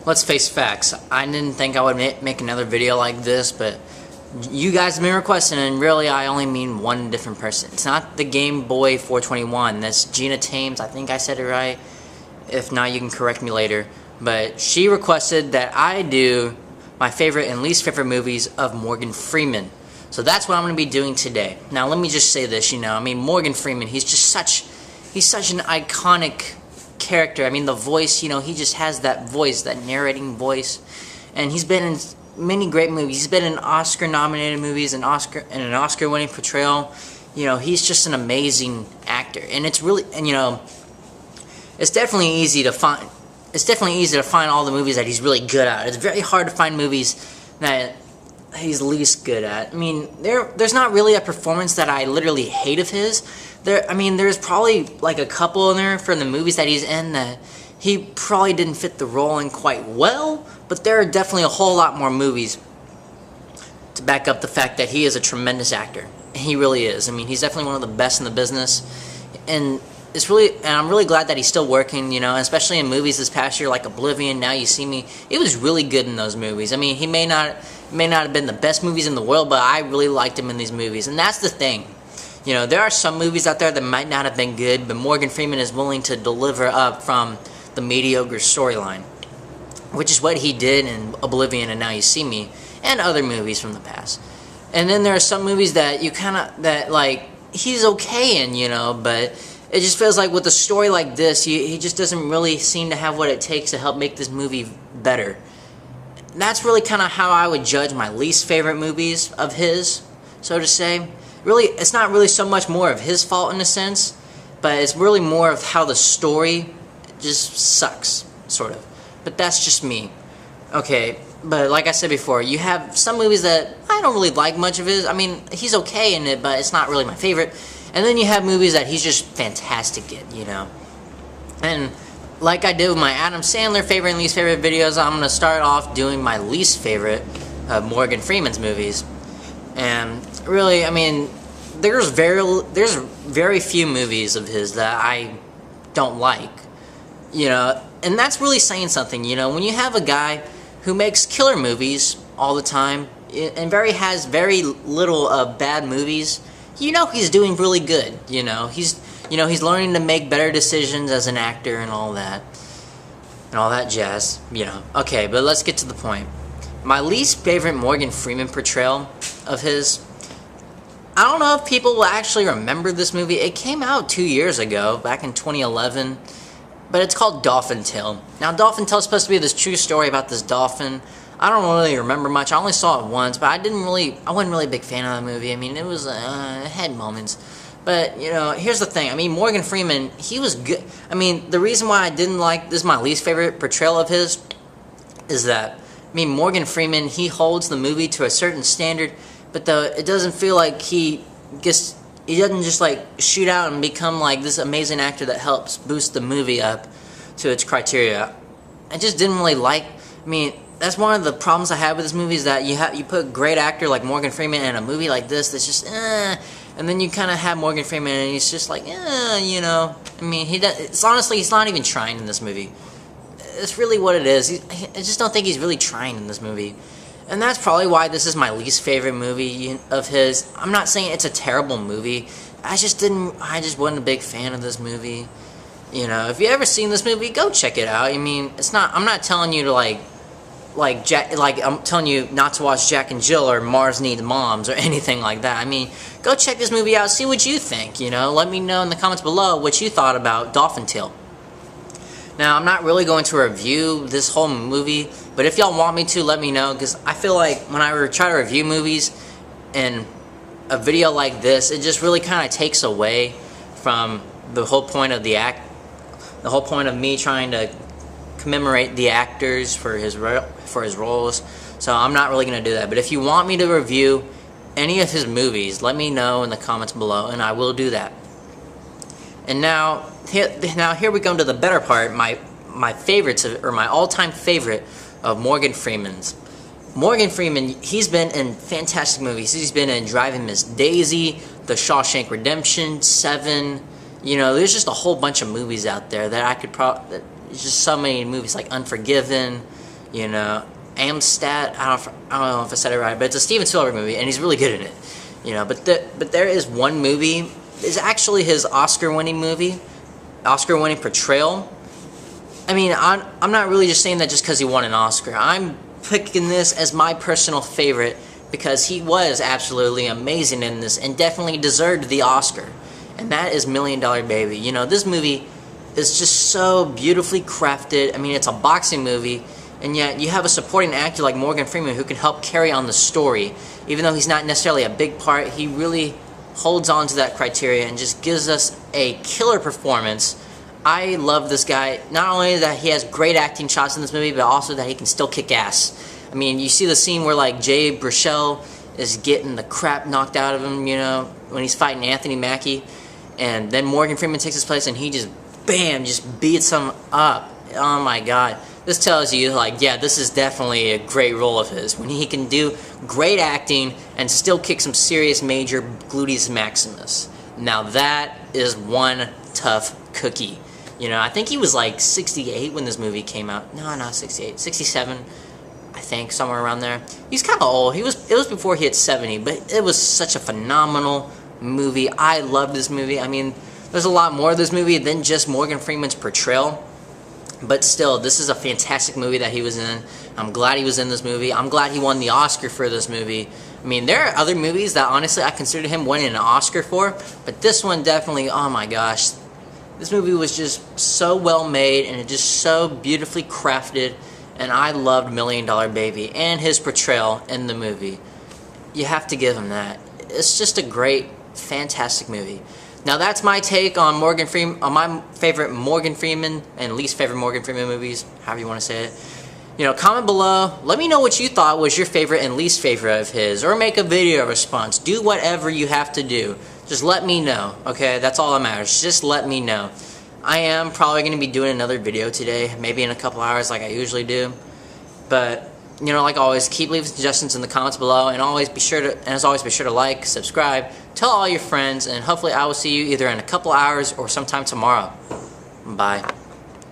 Let's face facts. I didn't think I would make another video like this, but you guys have been requesting, and really I only mean one different person. It's not the Game Boy 421. That's Gina Thames. I think I said it right. If not, you can correct me later. But she requested that I do my favorite and least favorite movies of Morgan Freeman. So that's what I'm going to be doing today. Now let me just say this, I mean, Morgan Freeman, he's such an iconic character. I mean, the voice, he just has that voice, that narrating voice. And he's been in many great movies. He's been in Oscar-nominated movies and an Oscar-winning portrayal. He's just an amazing actor. And it's really, it's definitely easy to find. It's definitely easy to find all the movies that he's really good at. It's very hard to find movies that he's least good at. I mean, there's not really a performance that I literally hate of his. There's probably like a couple in there for the movies that he's in that he probably didn't fit the role in quite well, but there are definitely a whole lot more movies to back up the fact that he is a tremendous actor. He really is. I mean, he's definitely one of the best in the business, and I'm really glad that he's still working, especially in movies this past year like Oblivion, Now You See Me. It was really good in those movies. I mean, he may not have been the best movies in the world, but I really liked him in these movies, and that's the thing. There are some movies out there that might not have been good, but Morgan Freeman is willing to deliver up from the mediocre storyline, which is what he did in Oblivion and Now You See Me, and other movies from the past. And then there are some movies that he's okay in, but it just feels like with a story like this, he just doesn't really seem to have what it takes to help make this movie better. And that's really kind of how I would judge my least favorite movies of his, so to say. Really, it's not really so much more of his fault in a sense, but it's really more of how the story just sucks, sort of. But that's just me. Okay, but like I said before, you have some movies that I don't really like much of his. I mean, he's okay in it, but it's not really my favorite. And then you have movies that he's just fantastic in, And like I did with my Adam Sandler favorite and least favorite videos, I'm going to start off doing my least favorite of Morgan Freeman's movies. And really, I mean, there's very few movies of his that I don't like, and that's really saying something, when you have a guy who makes killer movies all the time and has very little bad movies, he's doing really good, he's learning to make better decisions as an actor and all that jazz, Okay, but let's get to the point. My least favorite Morgan Freeman portrayal of his, I don't know if people will actually remember this movie. It came out 2 years ago, back in 2011, but it's called Dolphin Tale. Now, Dolphin Tale is supposed to be this true story about this dolphin. I don't really remember much. I only saw it once, but I wasn't really a big fan of the movie. I mean, it had moments. But, here's the thing. I mean, Morgan Freeman, he was good. I mean, the reason why I didn't like, this is my least favorite portrayal of his, is that, Morgan Freeman, he holds the movie to a certain standard, but it doesn't feel like he doesn't just like shoot out and become like this amazing actor that helps boost the movie up to its criteria. I just didn't really like, that's one of the problems I have with this movie, is that you put a great actor like Morgan Freeman in a movie like this that's just and then you kind of have Morgan Freeman and he's just like it's honestly, he's not even trying in this movie. It's really what it is. I just don't think he's really trying in this movie. And that's probably why this is my least favorite movie of his. I'm not saying it's a terrible movie. I just wasn't a big fan of this movie. If you ever seen this movie, go check it out. I'm not telling you to I'm telling you not to watch Jack and Jill or Mars Needs Moms or anything like that. Go check this movie out, see what you think, Let me know in the comments below what you thought about Dolphin Tale. Now, I'm not really going to review this whole movie, but if y'all want me to, let me know, because I feel like when I try to review movies in a video like this, it just really kind of takes away from the whole point of the whole point of me trying to commemorate the actors for his roles. So I'm not really going to do that. But if you want me to review any of his movies, let me know in the comments below, and I will do that. And now here we come to the better part, my favorites, or my all-time favorite of Morgan Freeman's. Morgan Freeman, he's been in fantastic movies. He's been in Driving Miss Daisy, The Shawshank Redemption, Seven. There's just a whole bunch of movies out there that I could there's just so many movies like Unforgiven. you know. Amistad, I don't know if I said it right, but it's a Steven Spielberg movie, and he's really good in it, you know. But there is one movie, it's actually his Oscar-winning movie, Oscar-winning portrayal. I mean, I'm not really just saying that just because he won an Oscar. I'm picking this as my personal favorite because he was absolutely amazing in this and definitely deserved the Oscar. And that is $1 Million Baby. You know, this movie is just so beautifully crafted. I mean, it's a boxing movie, and yet you have a supporting actor like Morgan Freeman who can help carry on the story. Even though he's not necessarily a big part, he really holds on to that criteria and just gives us a killer performance. I love this guy, not only that he has great acting chops in this movie, but also that he can still kick ass. I mean, you see the scene where like Jay Baruchel is getting the crap knocked out of him, you know, when he's fighting Anthony Mackie, and then Morgan Freeman takes his place and he just, bam, just beats him up. Oh my god. This tells you, like, yeah, this is definitely a great role of his, when he can do great acting and still kick some serious major gluteus maximus. Now that is one tough cookie. You know, I think he was like 68 when this movie came out. No, not 68, 67, I think, somewhere around there. He's kind of old. It was before he hit 70, but it was such a phenomenal movie. I love this movie. I mean, there's a lot more of this movie than just Morgan Freeman's portrayal. But still, this is a fantastic movie that he was in. I'm glad he was in this movie. I'm glad he won the Oscar for this movie. I mean, there are other movies that honestly I consider him winning an Oscar for, but this one definitely, oh my gosh. This movie was just so well made and it just so beautifully crafted, and I loved $1 Million Baby and his portrayal in the movie. You have to give him that. It's just a great, fantastic movie. Now that's my take on Morgan Freeman, on my favorite Morgan Freeman and least favorite Morgan Freeman movies, however you want to say it. You know, comment below. Let me know what you thought was your favorite and least favorite of his, or make a video response. Do whatever you have to do. Just let me know, okay? That's all that matters. Just let me know. I am probably going to be doing another video today, maybe in a couple hours like I usually do. But, you know, like always, keep leaving suggestions in the comments below, and as always, be sure to like, subscribe, tell all your friends, and hopefully I will see you either in a couple hours or sometime tomorrow. Bye.